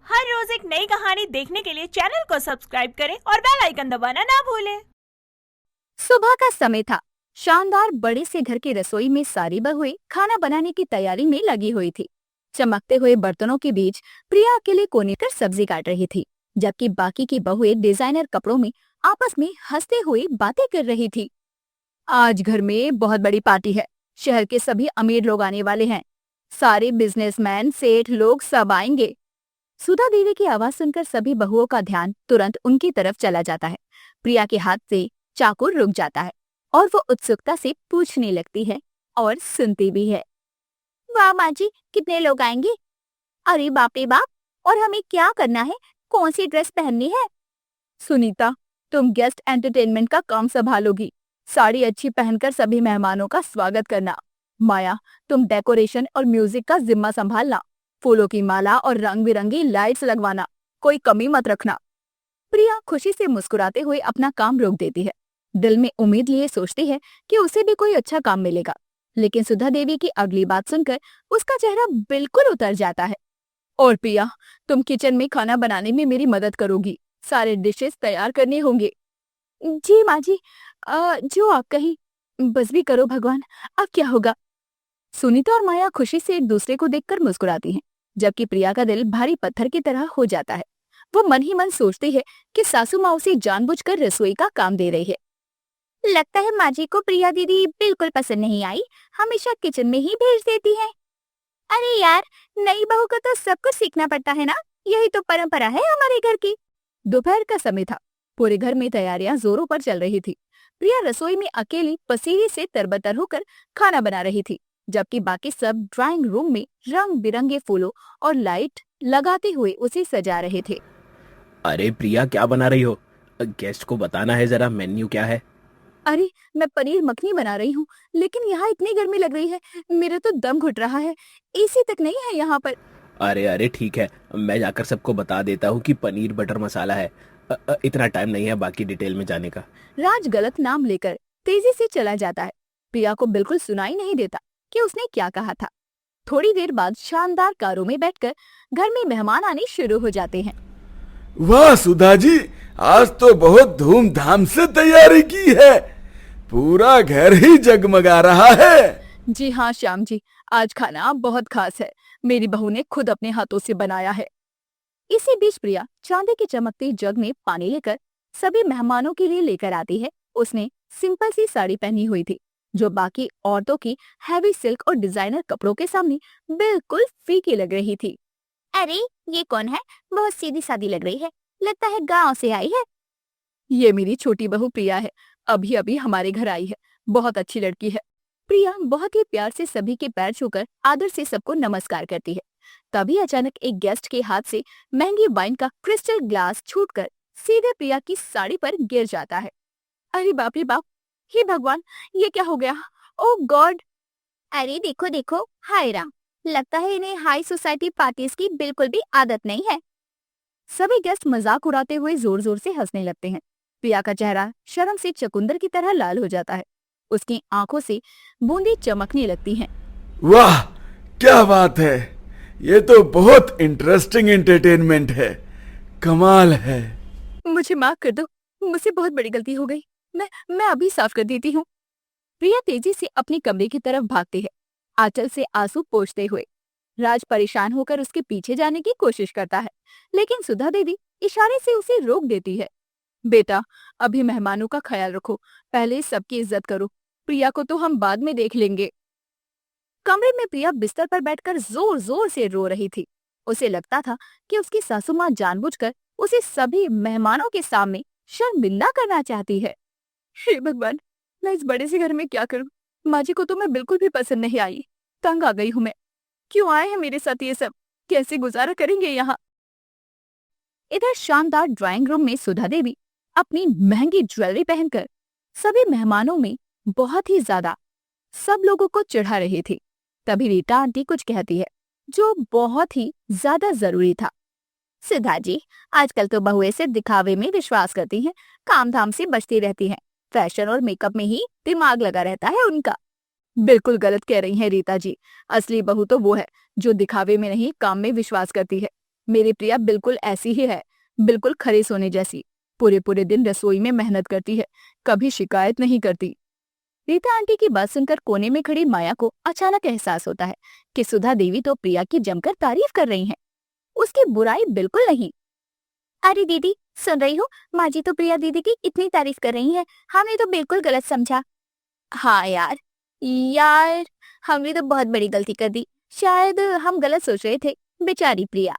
हर रोज एक नई कहानी देखने के लिए चैनल को सब्सक्राइब करें और बेल आइकन दबाना ना भूलें। सुबह का समय था। शानदार बड़े से घर की रसोई में सारी बहुएं खाना बनाने की तैयारी में लगी हुई थी। चमकते हुए बर्तनों के बीच प्रिया अकेले कोने पर सब्जी काट रही थी, जबकि बाकी की बहुएं डिजाइनर कपड़ों में आपस में हंसते हुए बातें कर रही थी। आज घर में बहुत बड़ी पार्टी है। शहर के सभी अमीर लोग आने वाले हैं। सारे बिजनेसमैन, सेठ लोग सब आएंगे। सुधा देवी की आवाज सुनकर सभी बहुओं का ध्यान तुरंत उनकी तरफ चला जाता है। प्रिया के हाथ से चाकू रुक जाता है और वो उत्सुकता से पूछने लगती है और सुनती भी है। वाह माँ जी, कितने लोग आएंगे? अरे बाप रे बाप, और हमें क्या करना है? कौन सी ड्रेस पहननी है? सुनीता, तुम गेस्ट एंटरटेनमेंट का काम संभालोगी। साड़ी अच्छी पहनकर सभी मेहमानों का स्वागत करना। माया, तुम डेकोरेशन और म्यूजिक का जिम्मा संभालना। फूलों की माला और रंग बिरंगी लाइट्स लगवाना, कोई कमी मत रखना। प्रिया खुशी से मुस्कुराते हुए अपना काम रोक देती है। दिल में उम्मीद लिए सोचती है कि उसे भी कोई अच्छा काम मिलेगा, लेकिन सुधा देवी की अगली बात सुनकर उसका चेहरा बिल्कुल उतर जाता है। और प्रिया, तुम किचन में खाना बनाने में मेरी मदद करोगी। सारे डिशेस तैयार करने होंगे। जी माँ जी, जो आप कही। बस भी करो भगवान, अब क्या होगा। सुनीता और माया खुशी से एक दूसरे को देखकर मुस्कुराती हैं, जबकि प्रिया का दिल भारी पत्थर की तरह हो जाता है। वो मन ही मन सोचती है कि सासू माँ उसे जानबूझकर रसोई का काम दे रही है। लगता है माँ जी को प्रिया दीदी बिल्कुल पसंद नहीं आई, हमेशा किचन में ही भेज देती है। अरे यार, नई बहू को तो सब कुछ सीखना पड़ता है ना, यही तो परंपरा है हमारे घर की। दोपहर का समय था। पूरे घर में तैयारियां जोरों पर चल रही थी। प्रिया रसोई में अकेली पसीने से तरबतर होकर खाना बना रही थी, जबकि बाकी सब ड्राइंग रूम में रंग बिरंगे फूलों और लाइट लगाते हुए उसे सजा रहे थे। अरे प्रिया, क्या बना रही हो? गेस्ट को बताना है जरा, मेन्यू क्या है? अरे, मैं पनीर मखनी बना रही हूँ, लेकिन यहाँ इतनी गर्मी लग रही है, मेरा तो दम घुट रहा है। एसी तक नहीं है यहाँ पर। अरे अरे ठीक है, मैं जाकर सबको बता देता हूँ कि पनीर बटर मसाला है। इतना टाइम नहीं है बाकी डिटेल में जाने का। राज गलत नाम लेकर तेजी से चला जाता है। प्रिया को बिल्कुल सुनाई नहीं देता कि उसने क्या कहा था। थोड़ी देर बाद शानदार कारों में बैठकर घर में मेहमान आने शुरू हो जाते हैं। वाह सुधा जी, आज तो बहुत धूमधाम से तैयारी की है। पूरा घर ही जगमगा रहा है। जी हाँ श्याम जी, आज खाना बहुत खास है। मेरी बहू ने खुद अपने हाथों से बनाया है। इसी बीच प्रिया चांदी की चमकती जग में पानी लेकर सभी मेहमानों के लिए लेकर आती है। उसने सिंपल सी साड़ी पहनी हुई थी, जो बाकी औरतों की हैवी सिल्क और डिजाइनर कपड़ों के सामने बिल्कुल फीकी लग रही थी। अरे ये कौन है? बहुत सीधी सादी लग रही है, लगता है गांव से आई है। ये मेरी छोटी बहू प्रिया है, अभी अभी हमारे घर आई है। बहुत अच्छी लड़की है। प्रिया बहुत ही प्यार से सभी के पैर छूकर आदर से सबको नमस्कार करती है। तभी अचानक एक गेस्ट के हाथ से महंगी वाइन का क्रिस्टल ग्लास छूटकर सीधे प्रिया की साड़ी पर गिर जाता है। अरे बाप रे बाप, हे भगवान, ये क्या हो गया? ओह गॉड! अरे देखो देखो, हाय राम, लगता है इन्हें हाई सोसाइटी पार्टीज की बिल्कुल भी आदत नहीं है। सभी गेस्ट मजाक उड़ाते हुए जोर जोर से हंसने लगते हैं। प्रिया का चेहरा शर्म से चकुंदर की तरह लाल हो जाता है। उसकी आंखों से बूंदें चमकने लगती हैं। वाह, क्या बात है। ये तो बहुत इंटरेस्टिंग एंटरटेनमेंट है। कमाल है। मुझे माफ कर दो, मुझसे बहुत बड़ी गलती हो गई। मैं अभी साफ कर देती हूँ। प्रिया तेजी से अपने कमरे की तरफ भागती है, आंचल से आंसू पोंछते हुए। राज परेशान होकर उसके पीछे जाने की कोशिश करता है, लेकिन सुधा देवी इशारे से उसे रोक देती है। बेटा, अभी मेहमानों का ख्याल रखो, पहले सबकी इज्जत करो। प्रिया को तो हम बाद में देख लेंगे। कमरे में प्रिया बिस्तर पर बैठकर जोर जोर से रो रही थी। उसे लगता था कि उसकी सासू माँ जानबूझकर उसे सभी मेहमानों के सामने शर्मिंदा करना चाहती है। हे भगवान, मैं इस बड़े से घर में क्या करूं? माँ जी को तो मैं बिल्कुल भी पसंद नहीं आई। तंग आ गई हूँ मैं। क्यों आए हैं मेरे साथ ये सब? कैसे गुजारा करेंगे यहाँ? इधर शानदार ड्राइंग रूम में सुधा देवी अपनी महंगी ज्वेलरी पहनकर सभी मेहमानों में बहुत ही ज्यादा सब लोगों को चिढ़ा रही थी। तभी रीटा आंटी कुछ कहती है, जो बहुत ही ज्यादा जरूरी था। सुधा जी, आजकल तो बहुएं सिर्फ दिखावे में विश्वास करती हैं, काम धाम से बचती रहती हैं। फैशन और मेकअप में ही दिमाग लगा रहता है उनका। बिल्कुल गलत कह रही हैं रीता जी। असली बहू तो वो है जो दिखावे में नहीं, काम में विश्वास करती है। मेरी प्रिया बिल्कुल ऐसी ही है, बिल्कुल खरे सोने जैसी। पूरे पूरे दिन रसोई में मेहनत करती है, कभी शिकायत नहीं करती। रीता आंटी की बात सुनकर कोने में खड़ी माया को अचानक एहसास होता है कि सुधा देवी तो प्रिया की जमकर तारीफ कर रही हैं। उसकी बुराई बिल्कुल नहीं। अरे दीदी, सुन रही हो? माँ जी तो प्रिया दीदी की इतनी तारीफ कर रही हैं, हमने तो बिल्कुल गलत समझा। हाँ यार, यार हमने तो बहुत बड़ी गलती कर दी। शायद हम गलत सोच रहे थे। बेचारी प्रिया।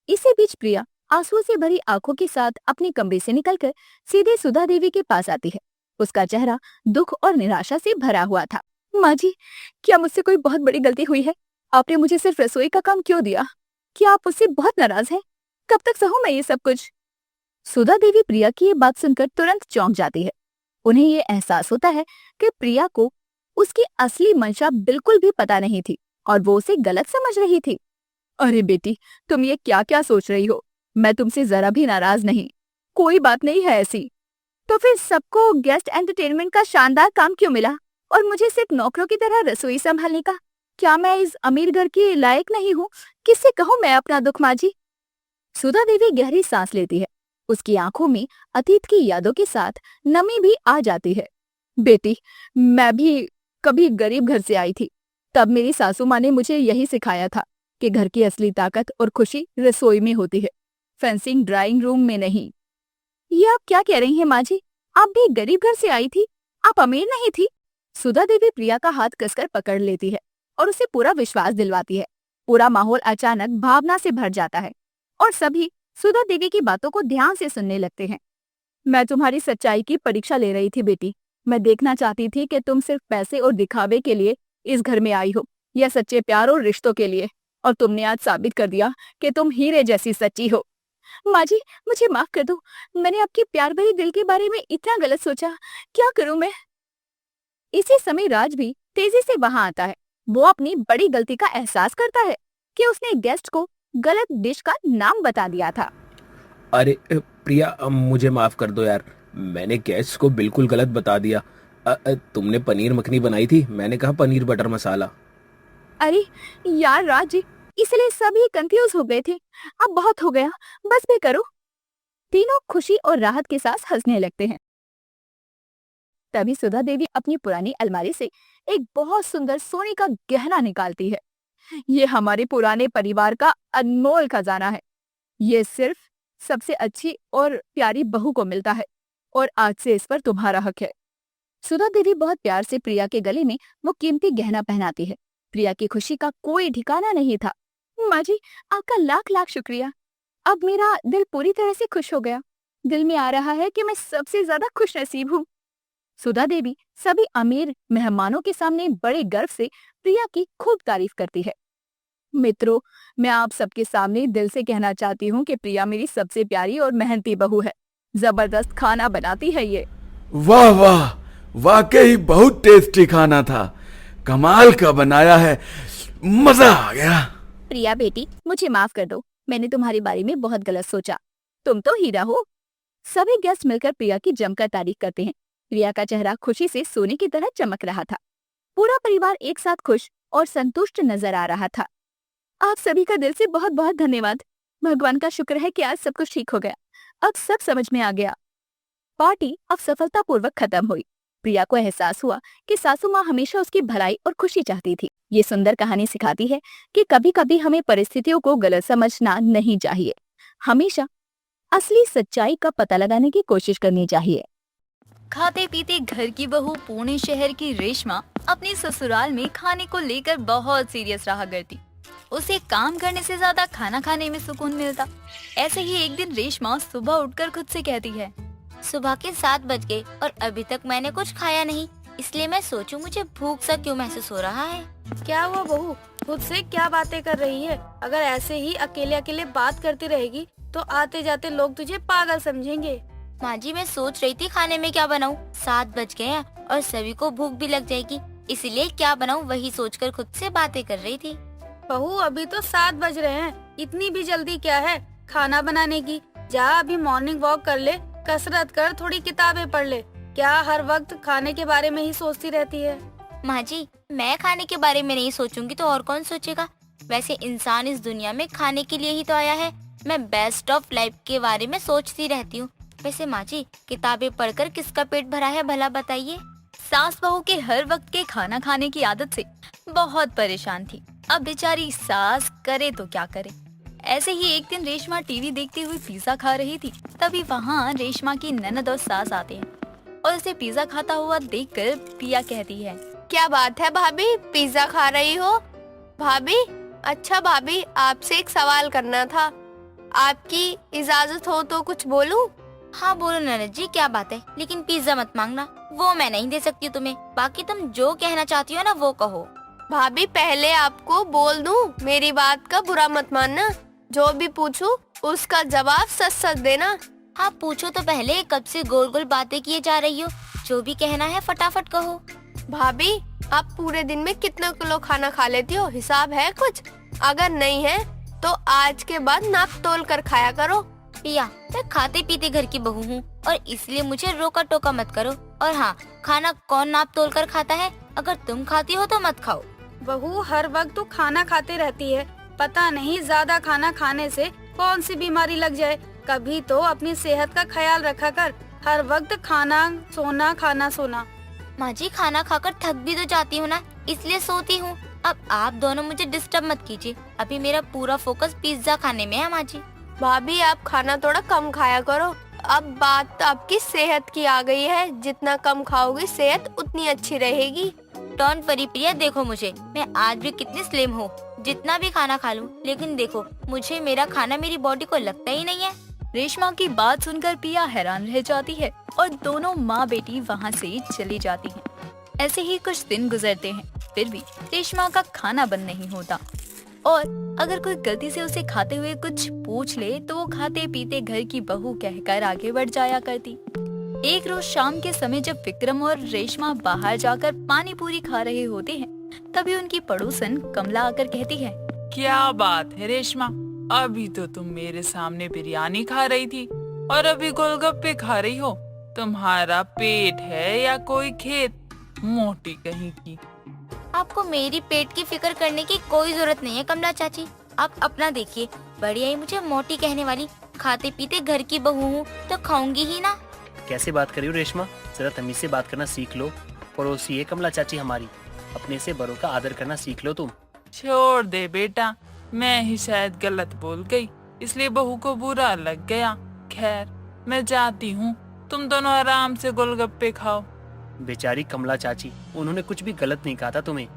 इसी बीच प्रिया आंसुओं से भरी आंखों के साथ अपने कमरे से निकलकर सीधे सुधा देवी के पास आती है। उसका चेहरा दुख और निराशा से भरा हुआ था। माँ जी, क्या मुझसे कोई बहुत बड़ी गलती हुई है? आपने मुझे सिर्फ रसोई का काम क्यों दिया? क्या आप मुझसे बहुत नाराज हैं? कब तक सहूं मैं ये सब कुछ? सुधा देवी प्रिया की ये बात सुनकर तुरंत चौंक जाती है। उन्हें ये एहसास होता है कि प्रिया को उसकी असली मंशा बिल्कुल भी पता नहीं थी और वो उसे गलत समझ रही थी। अरे बेटी, तुम ये क्या क्या सोच रही हो? मैं तुमसे जरा भी नाराज नहीं, कोई बात नहीं है ऐसी। तो फिर सबको गेस्ट एंटरटेनमेंट का शानदार काम क्यों मिला और मुझे सिर्फ नौकरों की तरह रसोई संभालने का? क्या मैं इस अमीर घर की लायक नहीं हूँ? किससे कहूँ मैं अपना दुख माँ जी? सुधा देवी गहरी सांस लेती है। उसकी आंखों में अतीत की यादों के साथ नमी भी आ जाती है। बेटी, मैं भी कभी गरीब घर से आई थी। तब मेरी सासू माँ ने मुझे यही सिखाया था कि घर की असली ताकत और खुशी रसोई में होती है, फेंसिंग ड्राइंग रूम में नहीं। ये आप क्या कह रही हैं माँ जी? आप भी गरीब घर से आई थी, आप अमीर नहीं थी? सुधा देवी प्रिया का हाथ कसकर पकड़ लेती है और उसे पूरा विश्वास दिलवाती है। पूरा माहौल अचानक भावना से भर जाता है और सभी सुधा देवी की बातों को ध्यान से सुनने लगते हैं। मैं तुम्हारी सच्चाई की परीक्षा ले रही थी बेटी। मैं देखना चाहती थी कि तुम सिर्फ पैसे और दिखावे के लिए इस घर में आई हो या सच्चे प्यार और रिश्तों के लिए, और तुमने आज साबित कर दिया कि तुम हीरे जैसी सच्ची हो। माँ जी, मुझे माफ कर दो। मैंने आपके प्यार भरे दिल के बारे में इतना गलत सोचा। क्या करूं मैं? इसी समय राज भी तेजी से वहां आता है। वो अपनी बड़ी गलती का एहसास करता है कि उसने गेस्ट को गलत डिश का नाम बता दिया था। अरे प्रिया, मुझे माफ कर दो यार, मैंने गेस्ट को बिल्कुल गलत बता दिया। तुमने पनीर मखनी बनाई थी, मैंने कहा पनीर बटर मसाला। अरे यार राज जी, इसलिए सभी कंफ्यूज हो गए थे। अब बहुत हो गया, बस भी करो। तीनों खुशी और राहत के साथ हंसने लगते हैं। तभी सुधा देवी अपनी पुरानी अलमारी से एक बहुत सुंदर सोने का गहना निकालती है। ये हमारे पुराने परिवार का अनमोल खजाना है। ये सिर्फ सबसे अच्छी और प्यारी बहू को मिलता है और आज से इस पर तुम्हारा हक है। सुधा देवी बहुत प्यार से प्रिया के गले में वो कीमती गहना पहनाती है। प्रिया की खुशी का कोई ठिकाना नहीं था। माँ जी, आपका लाख लाख शुक्रिया। अब मेरा दिल पूरी तरह से खुश हो गया। दिल में आ रहा है कि मैं सबसे ज्यादा खुश नसीब हूँ। सुधा देवी सभी अमीर मेहमानों के सामने बड़े गर्व से प्रिया की खूब तारीफ करती है। मित्रों, मैं आप सबके सामने दिल से कहना चाहती हूँ कि प्रिया मेरी सबसे प्यारी और मेहनती बहू है। जबरदस्त खाना बनाती है ये। वाह वाह, वाकई बहुत टेस्टी खाना था। कमाल का बनाया है, मजा आ गया। प्रिया बेटी, मुझे माफ कर दो। मैंने तुम्हारे बारे में बहुत गलत सोचा। तुम तो हीरा हो। सभी गेस्ट मिलकर प्रिया की जमकर तारीफ करते हैं। प्रिया का चेहरा खुशी से सोने की तरह चमक रहा था। पूरा परिवार एक साथ खुश और संतुष्ट नजर आ रहा था। आप सभी का दिल से बहुत बहुत धन्यवाद। भगवान का शुक्र है कि आज सब कुछ ठीक हो गया। अब सब समझ में आ गया। पार्टी अब सफलतापूर्वक खत्म हुई। प्रिया को एहसास हुआ कि सासू माँ हमेशा उसकी भलाई और खुशी चाहती थी। ये सुंदर कहानी सिखाती है कि कभी कभी हमें परिस्थितियों को गलत समझना नहीं चाहिए। हमेशा असली सच्चाई का पता लगाने की कोशिश करनी चाहिए। खाते पीते घर की बहू पुणे शहर की रेशमा अपने ससुराल में खाने को लेकर बहुत सीरियस रहा करती। उसे काम करने से ज्यादा खाना खाने में सुकून मिलता। ऐसे ही एक दिन रेशमा सुबह उठकर खुद से कहती है, सुबह के 7 बज गए और अभी तक मैंने कुछ खाया नहीं, इसलिए मैं सोचूं मुझे भूख सा क्यों महसूस हो रहा है। क्या वो बहू खुद से क्या बातें कर रही है? अगर ऐसे ही अकेले अकेले बात करती रहेगी तो आते जाते लोग तुझे पागल समझेंगे। माँ जी, मैं सोच रही थी खाने में क्या बनाऊं। 7 बज गए हैं और सभी को भूख भी लग जाएगी, इसलिए क्या बनाऊं वही सोचकर खुद से बातें कर रही थी। बहू, अभी तो 7 बज रहे हैं, इतनी भी जल्दी क्या है खाना बनाने की? जा अभी मॉर्निंग वॉक कर ले, कसरत कर, थोड़ी किताबें पढ़ ले। क्या हर वक्त खाने के बारे में ही सोचती रहती है? माँ जी, मैं खाने के बारे में नहीं सोचूंगी तो और कौन सोचेगा? वैसे इंसान इस दुनिया में खाने के लिए ही तो आया है। मैं बेस्ट ऑफ लाइफ के बारे में सोचती रहती हूँ। वैसे माँ जी, किताबें पढ़कर किसका पेट भरा है भला बताइए। सास बहू के हर वक्त के खाना खाने की आदत से बहुत परेशान थी। अब बेचारी सास करे तो क्या करे। ऐसे ही एक दिन रेशमा टीवी देखते हुए पिज्जा खा रही थी। तभी वहाँ रेशमा की ननद और सास आते हैं और उसे पिज्जा खाता हुआ देखकर पिया कहती है, क्या बात है भाभी, पिज्जा खा रही हो? भाभी, अच्छा भाभी, आपसे एक सवाल करना था, आपकी इजाजत हो तो कुछ बोलूं? हाँ बोलो ननद जी, क्या बात है, लेकिन पिज्जा मत मांगना, वो मैं नहीं दे सकती तुम्हें। बाकी तुम जो कहना चाहती हो ना वो कहो। भाभी, पहले आपको बोल दूं, मेरी बात का बुरा मत मानना। जो भी पूछूं उसका जवाब सच सच देना। हाँ पूछो तो पहले, कब से गोल गोल बातें किए जा रही हो? जो भी कहना है फटाफट कहो। भाभी, आप पूरे दिन में कितना किलो खाना खा लेती हो, हिसाब है कुछ? अगर नहीं है तो आज के बाद नाप तोल कर खाया करो। पिया, मैं खाते पीते घर की बहू हूँ और इसलिए मुझे रोका टोका मत करो। और हाँ, खाना कौन नाप तोल कर खाता है? अगर तुम खाती हो तो मत खाओ। बहू हर वक्त तो खाना खाते रहती है, पता नहीं ज्यादा खाना खाने से कौन सी बीमारी लग जाए। कभी तो अपनी सेहत का ख्याल रखा कर, हर वक्त खाना सोना। माँ जी, खाना खाकर थक भी तो जाती हूँ ना, इसलिए सोती हूँ। अब आप दोनों मुझे डिस्टर्ब मत कीजिए, अभी मेरा पूरा फोकस पिज्जा खाने में है। माँ जी, भाभी, आप खाना थोड़ा कम खाया करो। अब बात तो आपकी सेहत की आ गई है, जितना कम खाओगी सेहत उतनी अच्छी रहेगी। डोंट वरी प्रिया, देखो मुझे, मैं आज भी कितनी स्लिम हूँ। जितना भी खाना खा लूँ, लेकिन देखो मुझे मेरा खाना मेरी बॉडी को लगता ही नहीं है। रेशमा की बात सुनकर पिया हैरान रह जाती है और दोनों माँ बेटी वहाँ से चली जाती हैं। ऐसे ही कुछ दिन गुजरते हैं, फिर भी रेशमा का खाना बंद नहीं होता और अगर कोई गलती से उसे खाते हुए कुछ पूछ ले तो वो खाते पीते घर की बहू कहकर आगे बढ़ जाया करती। एक रोज शाम के समय जब विक्रम और रेशमा बाहर जाकर पानी पूरी खा रहे होते हैं, तभी उनकी पड़ोसन कमला आकर कहती है, क्या बात है रेशमा, अभी तो तुम मेरे सामने बिरयानी खा रही थी और अभी गोलगप्पे खा रही हो। तुम्हारा पेट है या कोई खेत, मोटी कहीं की। आपको मेरी पेट की फिक्र करने की कोई जरूरत नहीं है कमला चाची, आप अपना देखिए। बढ़िया ही मुझे मोटी कहने वाली, खाते पीते घर की बहू हूँ तो खाऊंगी ही ना। कैसे बात कर रही हो रेशमा, जरा तमीज से बात करना सीख लो। पड़ोसी है कमला चाची हमारी, अपने से बड़ों का आदर करना सीख लो तुम। छोड़ दे बेटा, मैं ही शायद गलत बोल गई, इसलिए बहू को बुरा लग गया। खैर, मैं जाती हूँ, तुम दोनों आराम से गोलगप्पे खाओ। बेचारी कमला चाची, उन्होंने कुछ भी गलत नहीं कहा था तुम्हें।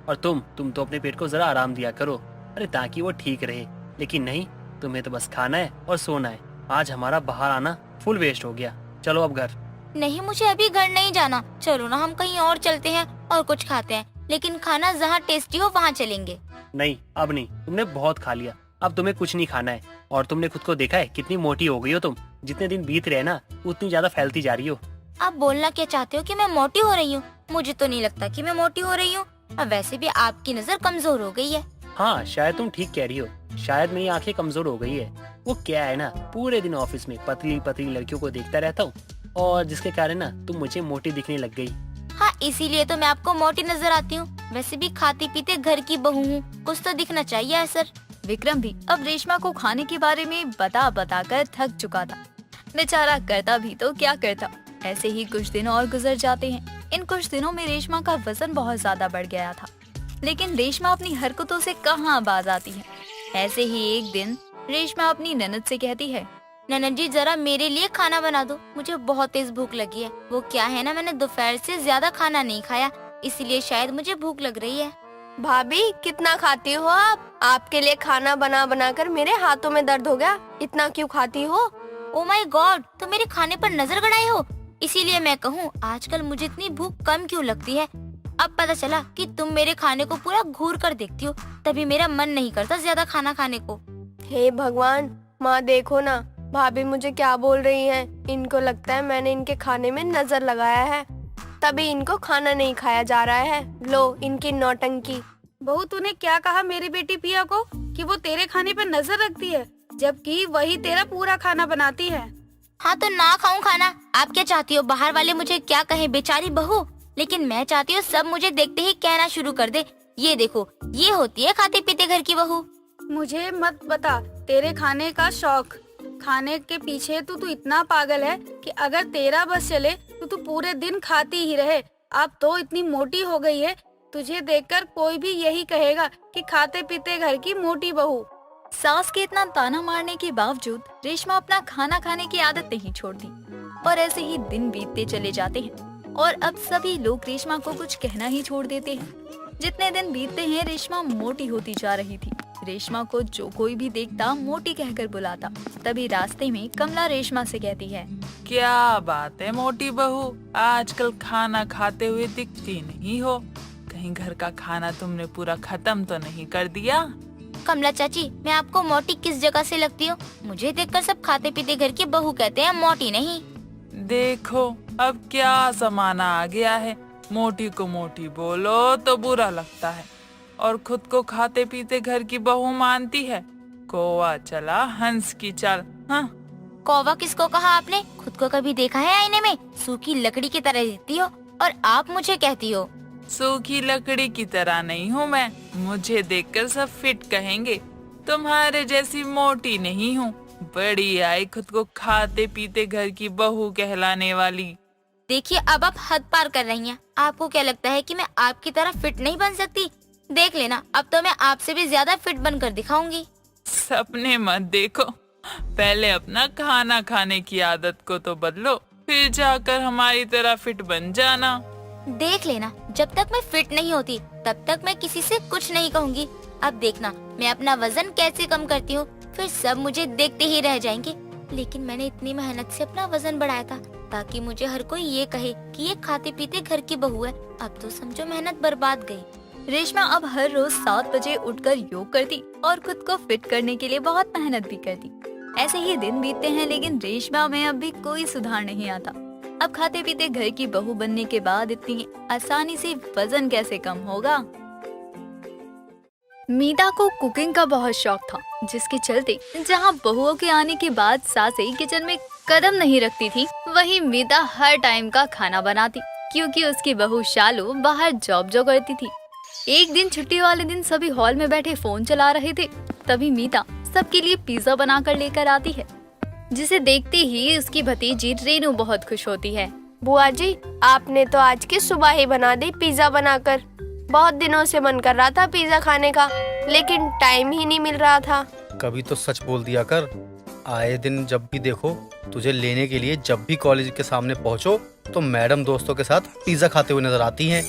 और तुम तो अपने पेट को जरा आराम दिया करो, अरे ताकि वो ठीक रहे। लेकिन नहीं, तुम्हें तो बस खाना है और सोना है। आज हमारा बाहर आना फुल वेस्ट हो गया। चलो अब घर। नहीं, मुझे अभी घर नहीं जाना, चलो ना हम कहीं और चलते हैं और कुछ खाते हैं, लेकिन खाना जहाँ टेस्टी हो वहाँ चलेंगे। नहीं, अब नहीं, तुमने बहुत खा लिया, अब तुम्हें कुछ नहीं खाना है। और तुमने खुद को देखा है कितनी मोटी हो गई हो तुम, जितने दिन बीत रहे ना उतनी ज्यादा फैलती जा रही हो। आप बोलना क्या चाहते हो कि मैं मोटी हो रही हूँ? मुझे तो नहीं लगता कि मैं मोटी हो रही हूँ। अब वैसे भी आपकी नजर कमजोर हो गई है। हाँ, शायद तुम ठीक कह रही हो, शायद मेरी आंखें कमजोर हो गई है। वो क्या है ना, पूरे दिन ऑफिस में पतली पतली लड़कियों को देखता रहता हूँ और जिसके कारण ना तुम मुझे मोटी दिखने लग गई। हाँ, इसीलिए तो मैं आपको मोटी नजर आती हूँ। वैसे भी खाती पीते घर की बहू हूँ, कुछ तो दिखना चाहिए असर। विक्रम भी अब रेशमा को खाने के बारे में बता कर थक चुका था। बेचारा करता भी तो क्या करता। ऐसे ही कुछ दिन और गुजर जाते हैं। इन कुछ दिनों में रेशमा का वजन बहुत ज्यादा बढ़ गया था, लेकिन रेशमा अपनी हरकतों से कहाँ बाज आती है। ऐसे ही एक दिन रेशमा अपनी ननद से कहती है, ननद जी, जरा मेरे लिए खाना बना दो, मुझे बहुत तेज भूख लगी है। वो क्या है ना, मैंने दोपहर से ज्यादा खाना नहीं खाया, इसलिए शायद मुझे भूख लग रही है। भाभी, कितना खाती हो आप? आपके लिए खाना बना बना कर मेरे हाथों में दर्द हो गया। इतना क्यों खाती हो? ओ माय गॉड, तुम मेरे खाने पर नजर गड़ाए हो। इसीलिए मैं कहूँ, आजकल मुझे इतनी भूख कम क्यों लगती है। अब पता चला कि तुम मेरे खाने को पूरा घूर कर देखती हो, तभी मेरा मन नहीं करता ज्यादा खाना खाने को। हे भगवान, माँ देखो ना, भाभी मुझे क्या बोल रही हैं। इनको लगता है मैंने इनके खाने में नजर लगाया है, तभी इनको खाना नहीं खाया जा रहा है। लो, इनकी नौटंकी। बहू, तूने क्या कहा मेरी बेटी पिया को कि वो तेरे खाने पर नजर रखती है, जबकि वही तेरा पूरा खाना बनाती है। हाँ तो ना खाऊं खाना, आप क्या चाहती हो? बाहर वाले मुझे क्या कहे, बेचारी बहू। लेकिन मैं चाहती हूँ सब मुझे देखते ही कहना शुरू कर दे, ये देखो, ये होती है खाते पीते घर की बहू। मुझे मत बता तेरे खाने का शौक। खाने के पीछे तू इतना पागल है कि अगर तेरा बस चले तो तू पूरे दिन खाती ही रहे। अब तो इतनी मोटी हो गई है, तुझे देखकर कोई भी यही कहेगा कि खाते पीते घर की मोटी बहू। सास के इतना ताना मारने के बावजूद रेशमा अपना खाना खाने की आदत नहीं छोड़ती और ऐसे ही दिन बीतते चले जाते हैं और अब सभी लोग रेशमा को कुछ कहना ही छोड़ देते हैं। जितने दिन बीतते हैं रेशमा मोटी होती जा रही थी। रेशमा को जो कोई भी देखता मोटी कहकर बुलाता। तभी रास्ते में कमला रेशमा से कहती है, क्या बात है मोटी बहू, आजकल खाना खाते हुए दिखती नहीं हो। कहीं घर का खाना तुमने पूरा खत्म तो नहीं कर दिया? कमला चाची, मैं आपको मोटी किस जगह से लगती हूँ? मुझे देखकर सब खाते पीते घर की बहू कहते हैं, मोटी नहीं। देखो अब क्या जमाना आ गया है, मोटी को मोटी बोलो तो बुरा लगता है और खुद को खाते पीते घर की बहू मानती है। कौवा चला हंस की चाल। हाँ, कौवा किसको कहा आपने? खुद को कभी देखा है आईने में? सूखी लकड़ी की तरह दिखती हो और आप मुझे कहती हो। सूखी लकड़ी की तरह नहीं हूँ मैं, मुझे देखकर सब फिट कहेंगे। तुम्हारे जैसी मोटी नहीं हूँ, बड़ी आई खुद को खाते पीते घर की बहू कहलाने वाली। देखिए अब आप हद पार कर रही हैं। आपको क्या लगता है कि मैं आपकी तरह फिट नहीं बन सकती? देख लेना, अब तो मैं आपसे भी ज्यादा फिट बनकर दिखाऊंगी। सपने मत देखो, पहले अपना खाना खाने की आदत को तो बदलो, फिर जाकर हमारी तरह फिट बन जाना। देख लेना, जब तक मैं फिट नहीं होती तब तक मैं किसी से कुछ नहीं कहूँगी। अब देखना मैं अपना वजन कैसे कम करती हूँ, फिर सब मुझे देखते ही रह जाएंगे। लेकिन मैंने इतनी मेहनत से अपना वजन बढ़ाया था ताकि मुझे हर कोई ये कहे कि ये खाते पीते घर की बहू है। अब तो समझो मेहनत बर्बाद गई। रेशमा अब हर रोज 7 बजे उठकर योग करती और खुद को फिट करने के लिए बहुत मेहनत भी करती। ऐसे ही दिन बीतते हैं लेकिन रेशमा में अब भी कोई सुधार नहीं आता। अब खाते पीते घर की बहू बनने के बाद इतनी आसानी से वजन कैसे कम होगा? मीता को कुकिंग का बहुत शौक था, जिसके चलते जहां बहुओं के आने के बाद सासें किचन में कदम नहीं रखती थी, वहीं मीता हर टाइम का खाना बनाती क्योंकि उसकी बहू शालू बाहर जॉब करती थी। एक दिन छुट्टी वाले दिन सभी हॉल में बैठे फोन चला रहे थे, तभी मीता सबके लिए पिज्जा बनाकर लेकर आती है, जिसे देखते ही उसकी भतीजी रेनू बहुत खुश होती है। बुआ जी, आपने तो आज की सुबह ही बना दी पिज्जा बनाकर। बहुत दिनों से मन कर रहा था पिज्जा खाने का, लेकिन टाइम ही नहीं मिल रहा था। कभी तो सच बोल दिया कर। आए दिन जब भी देखो तुझे लेने के लिए जब भी कॉलेज के सामने पहुंचो तो मैडम दोस्तों के साथ पिज्जा खाते हुए नजर आती हैं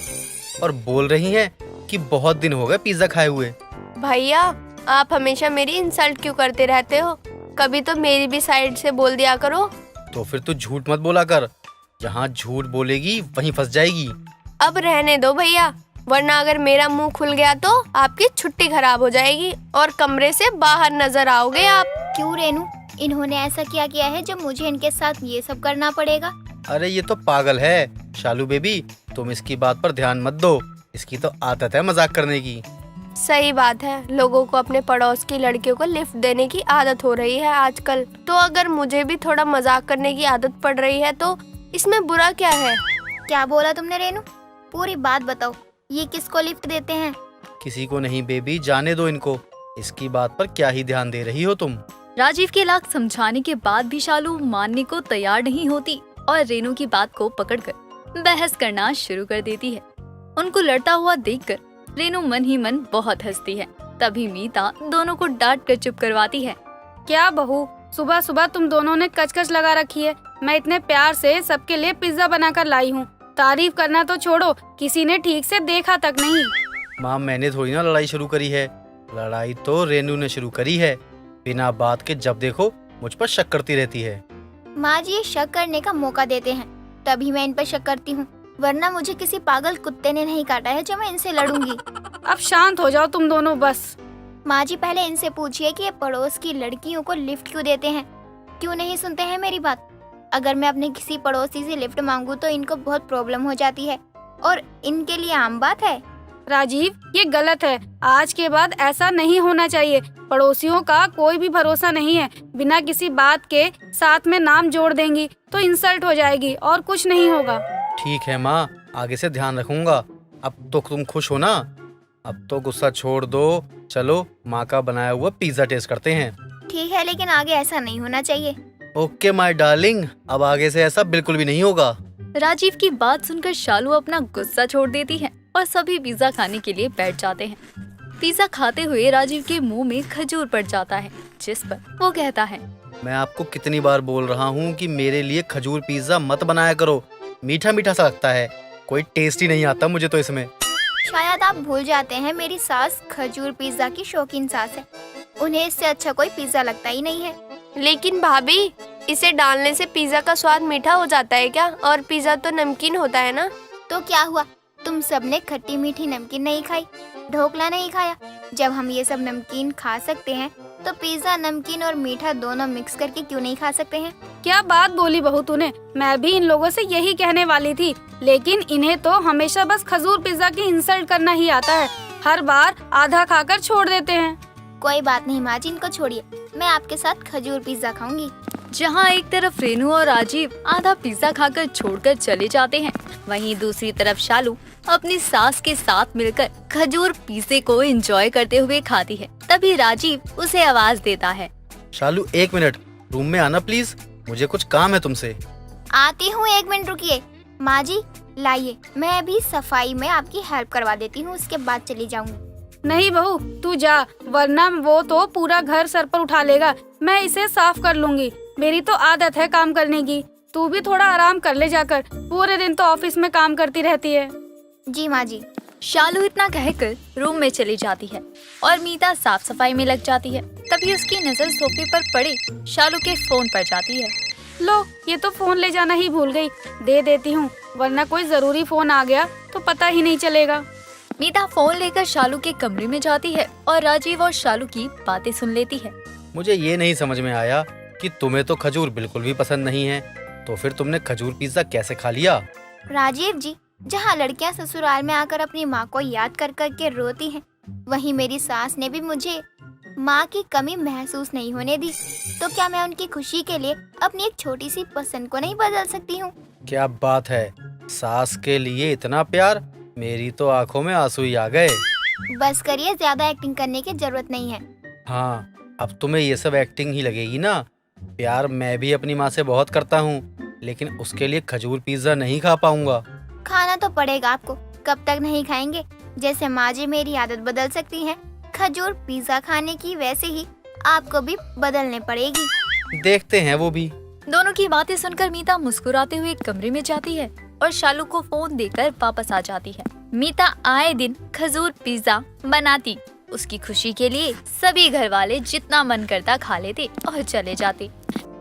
और बोल रही हैं कि बहुत दिन हो गए पिज्जा खाए हुए। भैया, आप हमेशा मेरी इंसल्ट क्यों करते रहते हो? कभी तो मेरी भी साइड से बोल दिया करो। तो फिर तू झूठ मत बोला कर, जहाँ झूठ बोलेगी वहीं फंस जाएगी। अब रहने दो भैया, वरना अगर मेरा मुंह खुल गया तो आपकी छुट्टी खराब हो जाएगी और कमरे से बाहर नजर आओगे आप। क्यों रेनू, इन्होंने ऐसा क्या किया है जो मुझे इनके साथ ये सब करना पड़ेगा? अरे ये तो पागल है शालू बेबी, तुम इसकी बात पर ध्यान मत दो, इसकी तो आदत है मजाक करने की। सही बात है, लोगों को अपने पड़ोस की लड़कियों को लिफ्ट देने की आदत हो रही है आजकल। तो अगर मुझे भी थोड़ा मजाक करने की आदत पड़ रही है तो इसमें बुरा क्या है? क्या बोला तुमने रेनू? पूरी बात बताओ, ये किसको लिफ्ट देते हैं? किसी को नहीं बेबी, जाने दो इनको, इसकी बात पर क्या ही ध्यान दे रही हो तुम। राजीव के लाख समझाने के बाद भी शालू मानने को तैयार नहीं होती और रेनू की बात को पकड़कर बहस करना शुरू कर देती है। उनको लड़ता हुआ देखकर रेनू मन ही मन बहुत हंसती है। तभी मीता दोनों को डांट कर चुप करवाती है। क्या बहू, सुबह सुबह तुम दोनों ने कचकच लगा रखी है। मैं इतने प्यार से सबके लिए पिज्जा बनाकर लाई हूँ। तारीफ करना तो छोड़ो, किसी ने ठीक से देखा तक नहीं। माँ, मैंने थोड़ी ना लड़ाई शुरू करी है, लड़ाई तो रेनू ने शुरू करी है। बिना बात के जब देखो मुझ पर शक करती रहती है। माँ जी ये शक करने का मौका देते हैं, तभी मैं इन पर शक करती हूँ, वरना मुझे किसी पागल कुत्ते ने नहीं काटा है जो मैं इनसे लड़ूंगी। अब शांत हो जाओ तुम दोनों बस। माँ जी पहले इनसे पूछिए कि ये पड़ोस की लड़कियों को लिफ्ट क्यों देते हैं? क्यों नहीं सुनते हैं मेरी बात? अगर मैं अपने किसी पड़ोसी से लिफ्ट मांगू तो इनको बहुत प्रॉब्लम हो जाती है और इनके लिए आम बात है। राजीव, ये गलत है। आज के बाद ऐसा नहीं होना चाहिए। पड़ोसियों का कोई भी भरोसा नहीं है। बिना किसी बात के साथ में नाम जोड़ देंगी तो इंसल्ट हो जाएगी और कुछ नहीं होगा। ठीक है माँ, आगे से ध्यान रखूंगा। अब तो तुम खुश हो ना? अब तो गुस्सा छोड़ दो, चलो माँ का बनाया हुआ पिज्जा टेस्ट करते हैं। ठीक है, लेकिन आगे ऐसा नहीं होना चाहिए। ओके माय डार्लिंग, अब आगे से ऐसा बिल्कुल भी नहीं होगा। राजीव की बात सुनकर शालू अपना गुस्सा छोड़ देती है और सभी पिज्जा खाने के लिए बैठ जाते हैं। पिज्जा खाते हुए राजीव के मुंह में खजूर पड़ जाता है, जिस पर वो कहता है, मैं आपको कितनी बार बोल रहा हूँ कि मेरे लिए खजूर पिज्जा मत बनाया करो, मीठा मीठा सा लगता है, कोई टेस्ट ही नहीं आता मुझे तो इसमें। शायद आप भूल जाते हैं मेरी सास खजूर पिज्जा की शौकीन सास है। उन्हें इससे अच्छा कोई पिज्जा लगता ही नहीं है। लेकिन भाभी, इसे डालने से पिज्जा का स्वाद मीठा हो जाता है क्या? और पिज्जा तो नमकीन होता है ना। तो क्या हुआ, तुम सबने खट्टी मीठी नमकीन नहीं खाई, ढोकला नहीं खाया? जब हम ये सब नमकीन खा सकते हैं तो पिज्जा नमकीन और मीठा दोनों मिक्स करके क्यों नहीं खा सकते हैं? क्या बात बोली बहू तूने। मैं भी इन लोगों से यही कहने वाली थी, लेकिन इन्हें तो हमेशा बस खजूर पिज्जा की इंसल्ट करना ही आता है। हर बार आधा खाकर छोड़ देते हैं। कोई बात नहीं माँ जी, इनको छोड़िए, मैं आपके साथ खजूर पिज्जा खाऊंगी। जहाँ एक तरफ रेनू और राजीव आधा पिज्जा खाकर छोड़कर चले जाते हैं, वहीं दूसरी तरफ शालू अपनी सास के साथ मिलकर खजूर पिज्जे को एंजॉय करते हुए खाती है। तभी राजीव उसे आवाज देता है, शालू 1 मिनट रूम में आना प्लीज, मुझे कुछ काम है तुमसे। आती हूँ, 1 मिनट रुकिए। माँ जी लाइए, मैं भी सफाई में आपकी हेल्प करवा देती हूँ, उसके बाद चली जाऊंगी। नहीं बहू, तू जा, वरना वो तो पूरा घर सर पर उठा लेगा। मैं इसे साफ कर लूंगी, मेरी तो आदत है काम करने की। तू भी थोड़ा आराम कर ले जाकर, पूरे दिन तो ऑफिस में काम करती रहती है। जी माँ जी। शालू इतना कहकर रूम में चली जाती है और मीता साफ सफाई में लग जाती है। तभी उसकी नजर सोफे पर पड़े शालू के फोन पर जाती है। लो, ये तो फोन ले जाना ही भूल गई, दे देती हूँ, वरना कोई जरूरी फोन आ गया तो पता ही नहीं चलेगा। मीता फोन लेकर शालू के कमरे में जाती है और राजीव और शालू की बातें सुन लेती है। मुझे ये नहीं समझ में आया कि तुम्हें तो खजूर बिल्कुल भी पसंद नहीं है, तो फिर तुमने खजूर पिज्जा कैसे खा लिया? राजीव जी, जहाँ लड़कियाँ ससुराल में आकर अपनी माँ को याद कर कर के रोती हैं, वहीं मेरी सास ने भी मुझे माँ की कमी महसूस नहीं होने दी। तो क्या मैं उनकी खुशी के लिए अपनी एक छोटी सी पसंद को नहीं बदल सकती हूँ? क्या बात है, सास के लिए इतना प्यार, मेरी तो आंखों में आंसू ही आ गए। बस करिए, ज्यादा एक्टिंग करने की जरूरत नहीं है। हाँ, अब तुम्हें ये सब एक्टिंग ही लगेगी ना। प्यार मैं भी अपनी माँ से बहुत करता हूँ, लेकिन उसके लिए खजूर पिज्जा नहीं खा पाऊंगा। खाना तो पड़ेगा आपको, कब तक नहीं खाएंगे? जैसे माँ जी मेरी आदत बदल सकती हैं खजूर पिज्जा खाने की, वैसे ही आपको भी बदलने पड़ेगी। देखते हैं वो भी। दोनों की बातें सुनकर मीता मुस्कुराते हुए कमरे में जाती है और शालू को फोन देकर वापस आ जाती है। मीता आए दिन खजूर पिज्जा बनाती, उसकी खुशी के लिए सभी घर वाले जितना मन करता खा लेते और चले जाते।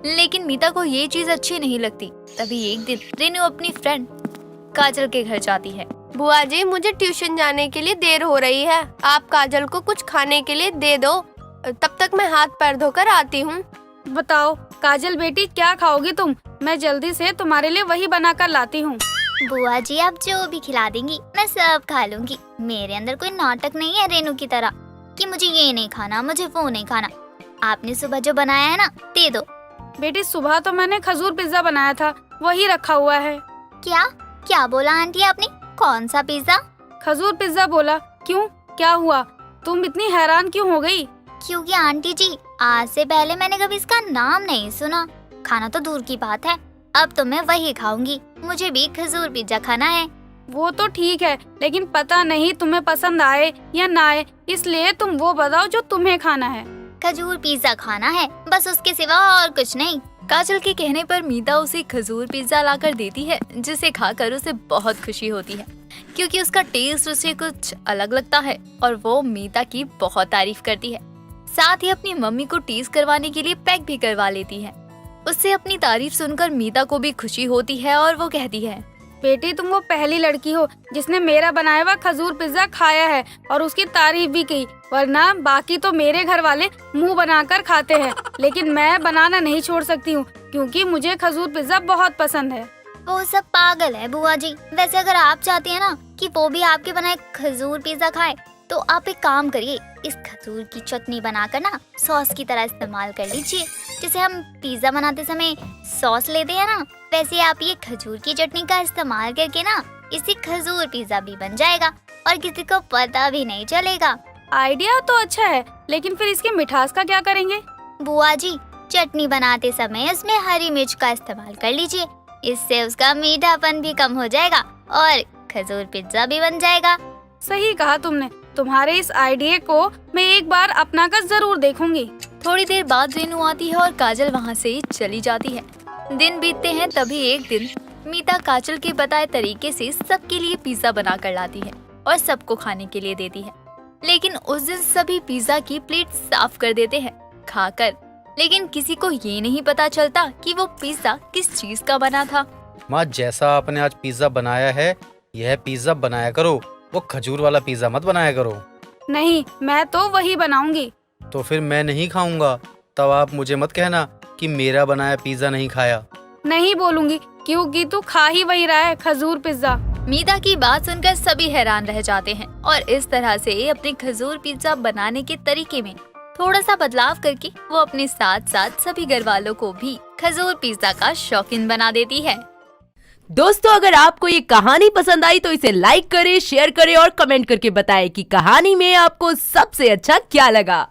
लेकिन मीता को ये चीज अच्छी नहीं लगती। तभी एक दिन रेनू अपनी फ्रेंड काजल के घर जाती है। बुआ जी, मुझे ट्यूशन जाने के लिए देर हो रही है, आप काजल को कुछ खाने के लिए दे दो, तब तक मैं हाथ पैर धोकर आती हूँ। बताओ काजल बेटी, क्या खाओगी तुम? मैं जल्दी से तुम्हारे लिए वही बनाकर लाती हूँ। बुआ जी, आप जो भी खिला देंगी मैं सब खा लूंगी। मेरे अंदर कोई नाटक नहीं है रेनू की तरह कि मुझे ये नहीं खाना, मुझे वो नहीं खाना। आपने सुबह जो बनाया है ना, दे दो। बेटी, सुबह तो मैंने खजूर पिज्जा बनाया था, वही रखा हुआ है। क्या बोला आंटी आपने? कौन सा पिज्जा? खजूर पिज्जा बोला। क्यों, क्या हुआ? तुम इतनी हैरान क्यों हो गई? क्योंकि आंटी जी, आज से पहले मैंने कभी इसका नाम नहीं सुना। खाना तो दूर की बात है, अब तो मैं वही खाऊंगी। मुझे भी खजूर पिज्जा खाना है। वो तो ठीक है, लेकिन पता नहीं तुम्हें पसंद आए या ना आए, इसलिए तुम वो बताओ जो तुम्हें खाना है। खजूर पिज्जा खाना है, बस उसके सिवा और कुछ नहीं। काजल के कहने पर मीता उसे खजूर पिज्जा लाकर देती है, जिसे खाकर उसे बहुत खुशी होती है, क्योंकि उसका टेस्ट उसे कुछ अलग लगता है और वो मीता की बहुत तारीफ करती है। साथ ही अपनी मम्मी को टेस्ट करवाने के लिए पैक भी करवा लेती है। उससे अपनी तारीफ सुनकर मीता को भी खुशी होती है और वो कहती है, बेटी, तुम वो पहली लड़की हो जिसने मेरा बनाया हुआ खजूर पिज्जा खाया है और उसकी तारीफ भी की, वरना बाकी तो मेरे घर वाले मुंह बनाकर खाते हैं, लेकिन मैं बनाना नहीं छोड़ सकती हूँ क्योंकि मुझे खजूर पिज्जा बहुत पसंद है। वो सब पागल है बुआ जी। वैसे अगर आप चाहती हैं ना कि वो भी आपके बनाए खजूर पिज्जा खाए, तो आप एक काम करिए, इस खजूर की चटनी बनाकर ना सॉस की तरह इस्तेमाल कर लीजिए। जैसे हम पिज्जा बनाते समय सॉस लेते हैं ना, वैसे आप ये खजूर की चटनी का इस्तेमाल करके ना इसी खजूर पिज्जा भी बन जाएगा और किसी को पता भी नहीं चलेगा। आइडिया तो अच्छा है, लेकिन फिर इसकी मिठास का क्या करेंगे? बुआ जी, चटनी बनाते समय उसमें हरी मिर्च का इस्तेमाल कर लीजिए। इससे उसका मीठापन भी कम हो जाएगा और खजूर पिज्जा भी बन जाएगा। सही कहा तुमने। तुम्हारे इस आइडिया को मैं एक बार अपना कर जरूर देखूंगी। थोड़ी देर बाद रेनू आती है और काजल वहाँ से चली जाती है। दिन बीतते हैं, तभी एक दिन मीता काजल के बताए तरीके से सबके लिए पिज्जा बना कर लाती है और सबको खाने के लिए देती है। लेकिन उस दिन सभी पिज्जा की प्लेट साफ कर देते हैं खाकर, लेकिन किसी को ये नहीं पता चलता कि वो पिज्जा किस चीज का बना था। माँ, जैसा आपने आज पिज्जा बनाया है, यह पिज्जा बनाया करो, वो खजूर वाला पिज्जा मत बनाया करो। नहीं, मैं तो वही बनाऊंगी। तो फिर मैं नहीं खाऊंगा। तब आप मुझे मत कहना कि मेरा बनाया पिज्जा नहीं खाया। नहीं बोलूंगी, क्योंकि तू खा ही वही रहा है, खजूर पिज्जा। मीता की बात सुनकर सभी हैरान रह जाते हैं और इस तरह से अपने खजूर पिज्जा बनाने के तरीके में थोड़ा सा बदलाव करके वो अपने साथ साथ सभी घर वालों को भी खजूर पिज्जा का शौकीन बना देती है। दोस्तों, अगर आपको ये कहानी पसंद आई तो इसे लाइक करें, शेयर करें और कमेंट करके बताएं कि कहानी में आपको सबसे अच्छा क्या लगा।